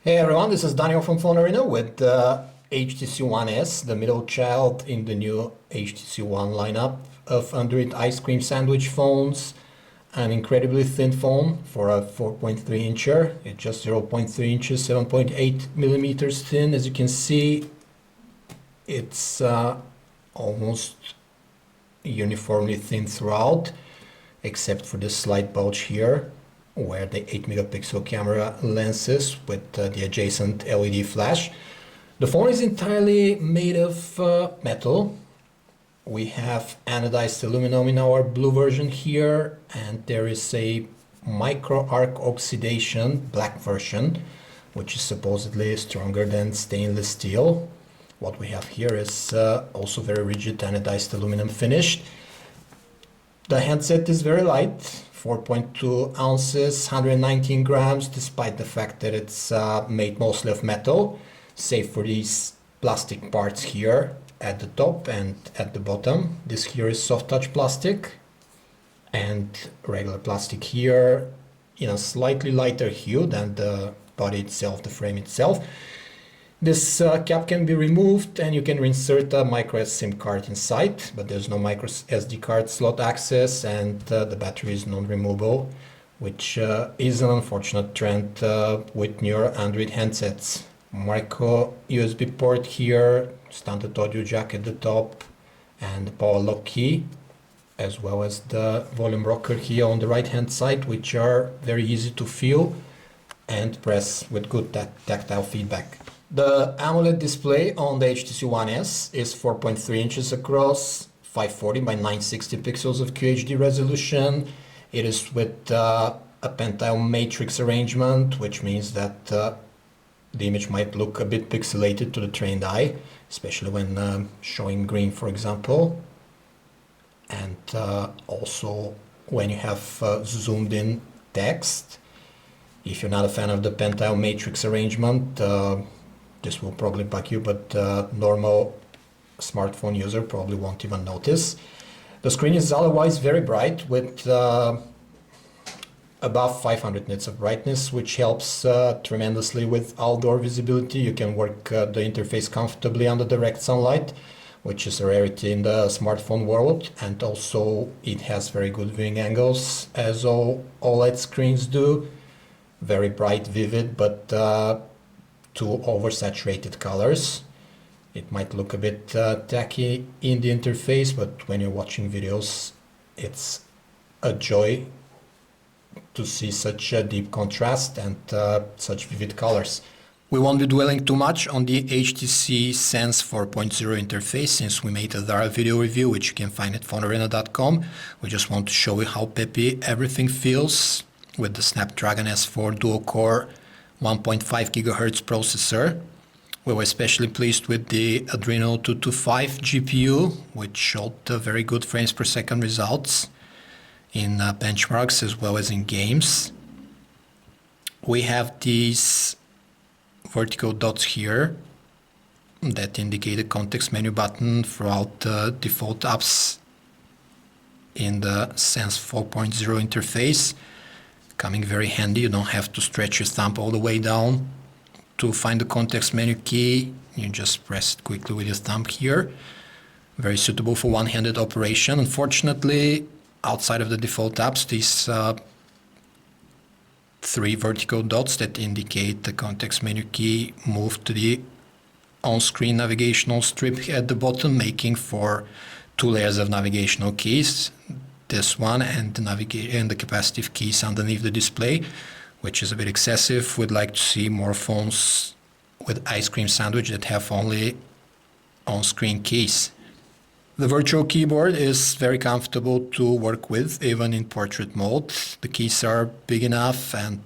Hey everyone, this is Daniel from PhoneArena with the HTC One S, the middle child in the new HTC One lineup of Android ice cream sandwich phones. An incredibly thin phone for a 4.3 incher. It's just 0.3 inches, 7.8 millimeters thin. As you can see, it's almost uniformly thin throughout, except for this slight bulge here, where the 8 megapixel camera lens is with the adjacent LED flash. The phone is entirely made of metal. We have anodized aluminum in our blue version here, and there is a micro arc oxidation black version, which is supposedly stronger than stainless steel. What we have here is also very rigid anodized aluminum finished. The handset is very light, 4.2 ounces, 119 grams, despite the fact that it's made mostly of metal, save for these plastic parts here at the top and at the bottom. This here is soft touch plastic and regular plastic here in a slightly lighter hue than the body itself, the frame itself. This cap can be removed and you can reinsert a micro SIM card inside, but there's no micro SD card slot access, and the battery is non-removable, which is an unfortunate trend with newer Android handsets. Micro USB port here, standard audio jack at the top, and the power lock key, as well as the volume rocker here on the right hand side, which are very easy to feel and press with good tactile feedback. The AMOLED display on the HTC One S is 4.3 inches across, 540 by 960 pixels of QHD resolution. It is with a pentile matrix arrangement, which means that the image might look a bit pixelated to the trained eye, especially when showing green, for example. And also when you have zoomed in text. If you're not a fan of the pentile matrix arrangement, this will probably bug you, but normal smartphone user probably won't even notice. The screen is otherwise very bright with above 500 nits of brightness, which helps tremendously with outdoor visibility. You can work the interface comfortably under direct sunlight, which is a rarity in the smartphone world, and also it has very good viewing angles, as all OLED screens do. Very bright, vivid, but too oversaturated colors. It might look a bit tacky in the interface, but when you're watching videos, it's a joy to see such a deep contrast and such vivid colors. We won't be dwelling too much on the HTC Sense 4.0 interface, since we made a thorough video review, which you can find at phonearena.com. We just want to show you how peppy everything feels with the Snapdragon S4 dual-core 1.5 GHz processor. We were especially pleased with the Adreno 225 GPU, which showed very good frames per second results in benchmarks as well as in games. We have these vertical dots here that indicate the context menu button throughout the default apps in the Sense 4.0 interface. Coming very handy. You don't have to stretch your thumb all the way down to find the context menu key. You just press it quickly with your thumb here. Very suitable for one-handed operation. Unfortunately, outside of the default apps, these three vertical dots that indicate the context menu key move to the on-screen navigational strip at the bottom, making for two layers of navigational keys. This one and the capacitive keys underneath the display, which is a bit excessive. We'd like to see more phones with ice cream sandwich that have only on-screen keys. The virtual keyboard is very comfortable to work with, even in portrait mode. The keys are big enough and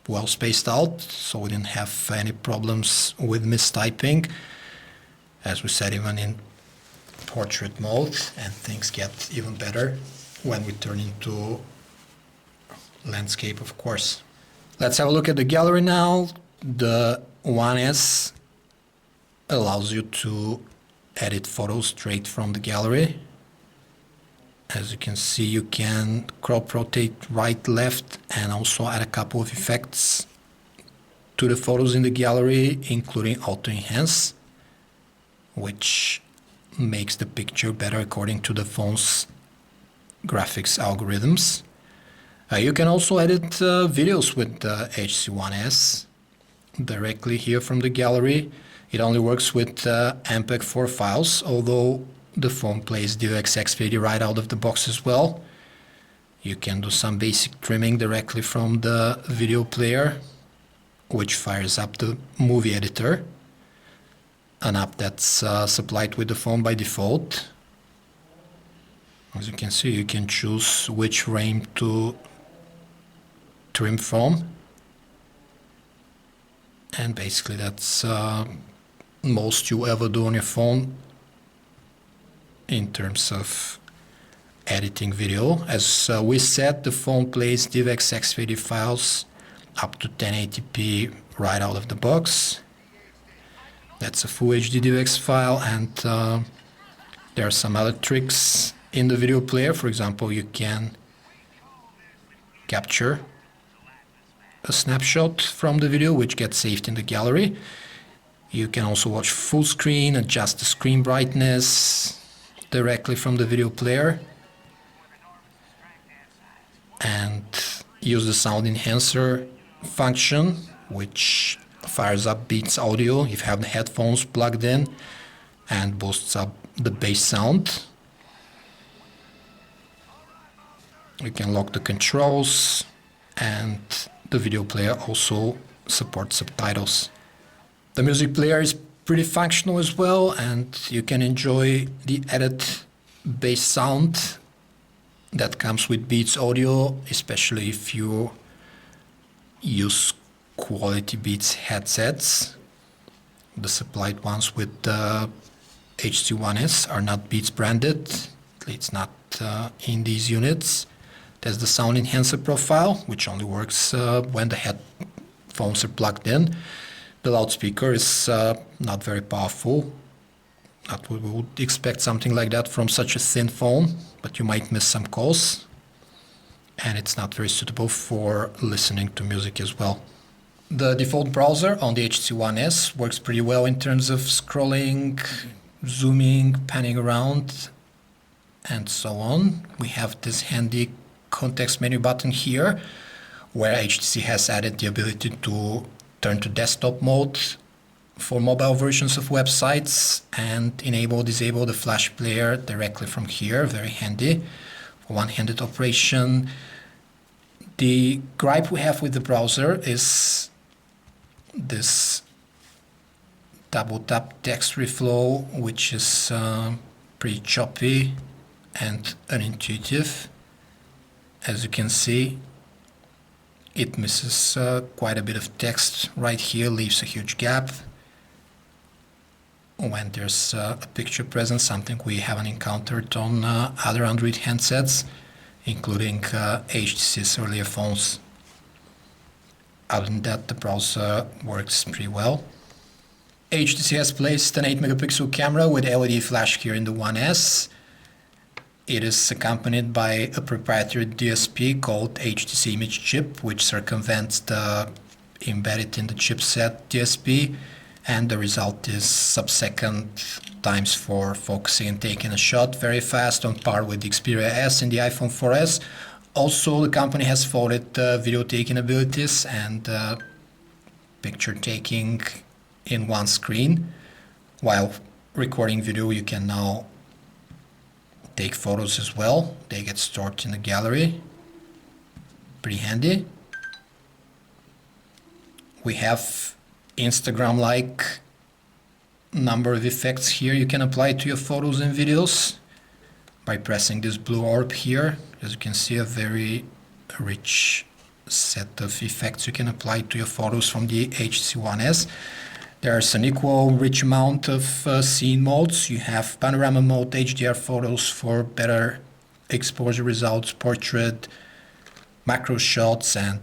well spaced out, so we didn't have any problems with mistyping. As we said, even in portrait mode, and things get even better when we turn into landscape, of course. Let's have a look at the gallery now. The One S allows you to edit photos straight from the gallery. As you can see, you can crop rotate right, left, and also add a couple of effects to the photos in the gallery, including auto enhance, which makes the picture better according to the phone's graphics algorithms. You can also edit videos with the HTC One S directly here from the gallery. It only works with MPEG-4 files, although the phone plays DivX X80 right out of the box as well. You can do some basic trimming directly from the video player, which fires up the movie editor, an app that's supplied with the phone by default. As you can see, you can choose which frame to trim from, and basically that's most you ever do on your phone in terms of editing video. As we said, the phone plays DivX X80 files up to 1080p right out of the box. That's a full HD DivX file, and there are some other tricks in the video player. For example, you can capture a snapshot from the video which gets saved in the gallery. You can also watch full screen, adjust the screen brightness directly from the video player, and use the sound enhancer function, which fires up Beats audio if you have the headphones plugged in and boosts up the bass sound. You can lock the controls, and the video player also supports subtitles. The music player is pretty functional as well, and you can enjoy the added bass sound that comes with Beats audio, especially if you use quality Beats headsets. The supplied ones with the HTC One S are not Beats branded, at least not in these units. There's the sound enhancer profile, which only works when the headphones are plugged in. The loudspeaker is not very powerful. Not we would expect something like that from such a thin phone, but you might miss some calls. And it's not very suitable for listening to music as well. The default browser on the HTC One S works pretty well in terms of scrolling, zooming, panning around, and so on. We have this handy context menu button here, where HTC has added the ability to turn to desktop mode for mobile versions of websites and disable the flash player directly from here. Very handy for one-handed operation. The gripe we have with the browser is this double tap text reflow, which is pretty choppy and unintuitive. As you can see, it misses quite a bit of text right here, leaves a huge gap when there's a picture present, something we haven't encountered on other Android handsets, including HTC's earlier phones. Other than that, the browser works pretty well. HTC has placed an 8-megapixel camera with LED flash here in the One S. It is accompanied by a proprietary DSP called HTC ImageChip, which circumvents the embedded in the chipset DSP, and the result is sub-second times for focusing and taking a shot, very fast, on par with the Xperia S and the iPhone 4S. Also, the company has folded video taking abilities and picture taking in one screen. While recording video, you can now take photos as well. They get stored in the gallery. Pretty handy. We have Instagram-like number of effects here you can apply to your photos and videos by pressing this blue orb here. As you can see, a very rich set of effects you can apply to your photos from the HTC One S. There's an equal rich amount of scene modes. You have panorama mode, HDR photos for better exposure results, portrait, macro shots, and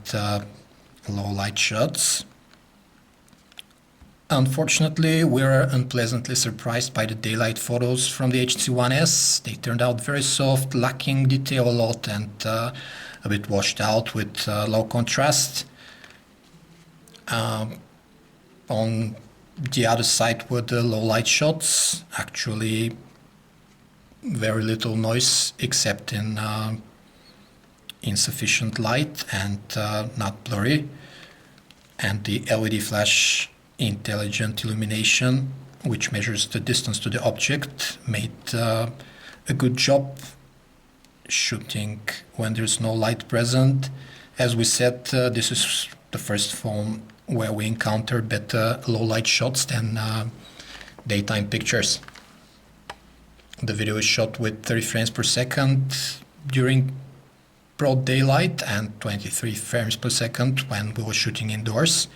low light shots. Unfortunately, we were unpleasantly surprised by the daylight photos from the HTC One S. They turned out very soft, lacking detail a lot, and a bit washed out with low contrast. On the other side were the low light shots, actually very little noise except in insufficient light and not blurry. And the LED flash intelligent illumination, which measures the distance to the object, made a good job shooting when there's no light present. As we said, this is the first phone where we encounter better low light shots than daytime pictures. The video is shot with 30 frames per second during broad daylight and 23 frames per second when we were shooting indoors.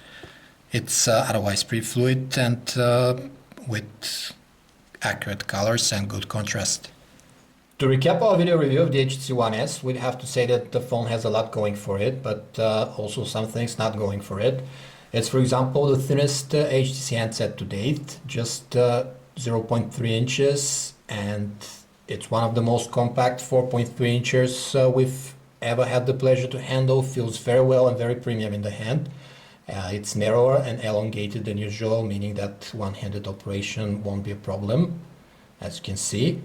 It's otherwise pretty fluid and with accurate colors and good contrast. To recap our video review of the HTC One S, we'd have to say that the phone has a lot going for it, but also some things not going for it. It's, for example, the thinnest HTC handset to date, just 0.3 inches, and it's one of the most compact 4.3 inches we've ever had the pleasure to handle. Feels very well and very premium in the hand. It's narrower and elongated than usual, meaning that one-handed operation won't be a problem, as you can see.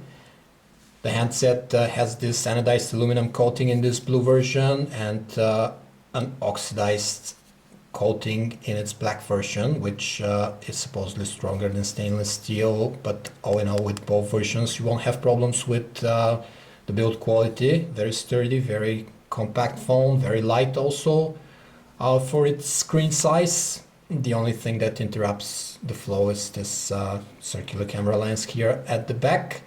The handset has this anodized aluminum coating in this blue version and an oxidized coating in its black version, which is supposedly stronger than stainless steel, but all in all, with both versions you won't have problems with the build quality. Very sturdy, very compact phone, very light also for its screen size. The only thing that interrupts the flow is this circular camera lens here at the back.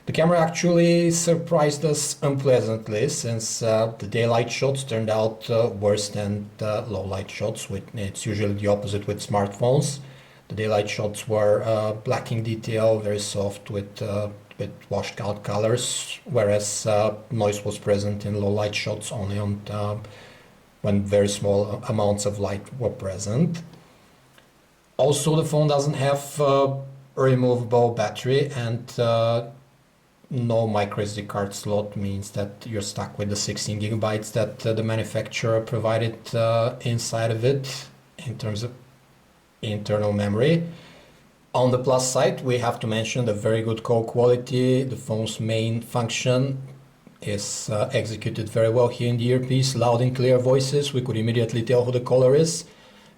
The camera actually surprised us unpleasantly, since the daylight shots turned out worse than the low light shots. It's usually the opposite with smartphones. The daylight shots were black in detail, very soft with washed out colors, whereas noise was present in low light shots only on when very small amounts of light were present. Also, the phone doesn't have a removable battery, and no micro SD card slot means that you're stuck with the 16 gigabytes that the manufacturer provided inside of it in terms of internal memory. On the plus side, we have to mention the very good call quality. The phone's main function is executed very well here in the earpiece. Loud and clear voices, we could immediately tell who the caller is.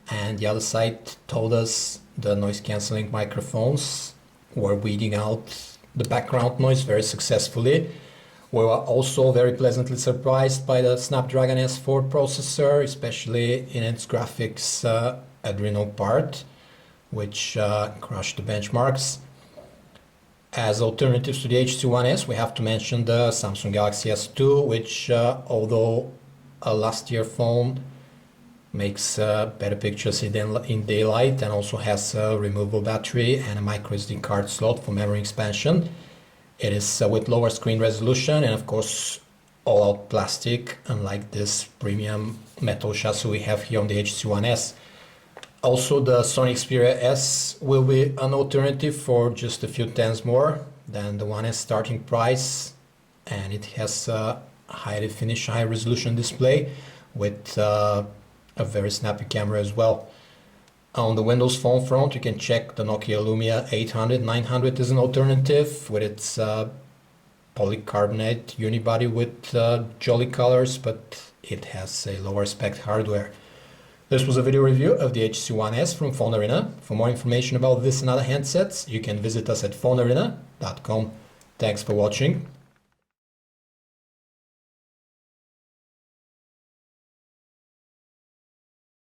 And the other side told us the noise cancelling microphones were weeding out the background noise very successfully. We were also very pleasantly surprised by the Snapdragon S4 processor, especially in its graphics Adreno part, which crushed the benchmarks. As alternatives to the HTC One S, we have to mention the Samsung Galaxy S2, which although a last year phone, makes better pictures in daylight and also has a removable battery and a micro SD card slot for memory expansion. It is with lower screen resolution and of course all-out plastic, unlike this premium metal chassis we have here on the HTC One S. Also, the Sony Xperia S will be an alternative for just a few tens more than the One S starting price, and it has a highly finished, high resolution display with a very snappy camera as well. On the Windows Phone front, you can check the Nokia Lumia 800, 900 as an alternative with its polycarbonate unibody with jolly colors, but it has a lower spec hardware. This was a video review of the HTC One S from PhoneArena. For more information about this and other handsets, you can visit us at phonearena.com. Thanks for watching.